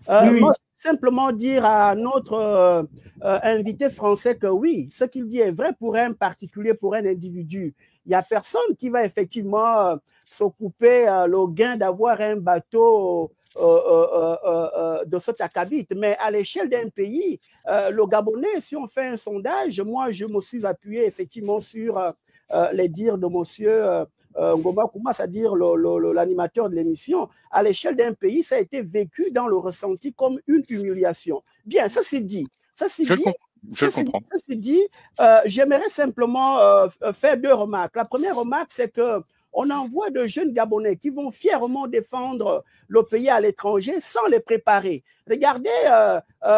Oui, oui. Moi, simplement dire à notre invité français que oui, ce qu'il dit est vrai pour un particulier, pour un individu. Il n'y a personne qui va effectivement s'occuper le gain d'avoir un bateau de cet acabit. Mais à l'échelle d'un pays, le Gabonais, si on fait un sondage, moi, je me suis appuyé effectivement sur les dires de monsieur Ngoma Kouma, c'est-à-dire l'animateur de l'émission. À l'échelle d'un pays, ça a été vécu dans le ressenti comme une humiliation. Bien, ça c'est dit. Ça c'est dit. Je le comprends. Ceci dit, j'aimerais simplement faire deux remarques. La première remarque, c'est que on envoie de jeunes Gabonais qui vont fièrement défendre le pays à l'étranger sans les préparer. Regardez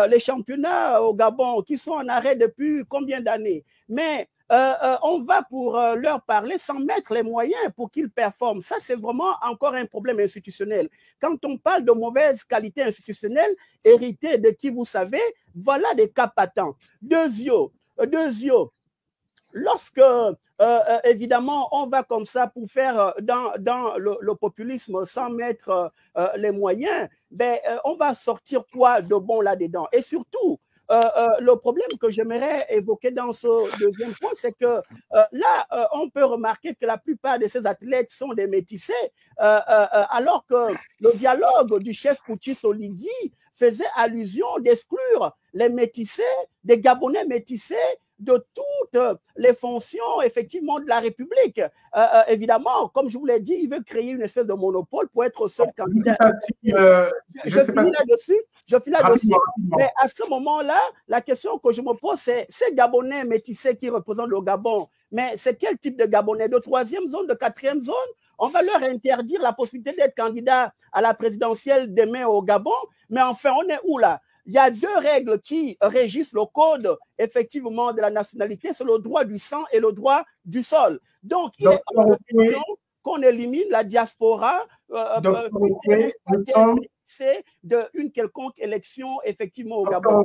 les championnats au Gabon qui sont en arrêt depuis combien d'années. Mais on va pour leur parler sans mettre les moyens pour qu'ils performent. Ça, c'est vraiment encore un problème institutionnel. Quand on parle de mauvaise qualité institutionnelle, héritée de qui vous savez, voilà des cas patents. Deuxièmement, lorsque, évidemment, on va comme ça pour faire dans le populisme sans mettre les moyens, ben, on va sortir quoi de bon là-dedans? Et surtout, le problème que j'aimerais évoquer dans ce deuxième point, c'est que là, on peut remarquer que la plupart de ces athlètes sont des métissés, alors que le dialogue du chef putschiste Oligui faisait allusion d'exclure les métissés, des Gabonais métissés, de toutes les fonctions, effectivement, de la République. Évidemment, comme je vous l'ai dit, il veut créer une espèce de monopole pour être seul candidat. Je finis là-dessus. Mais à ce moment-là, la question que je me pose, c'est ces Gabonais métissés qui représentent le Gabon, mais c'est quel type de Gabonais? De troisième zone, de quatrième zone? On va leur interdire la possibilité d'être candidat à la présidentielle demain au Gabon, mais enfin, on est où là? Il y a deux règles qui régissent le code, effectivement, de la nationalité, c'est le droit du sang et le droit du sol. Donc, il est question qu'on élimine la diaspora c'est d'une quelconque élection, effectivement, au Gabon.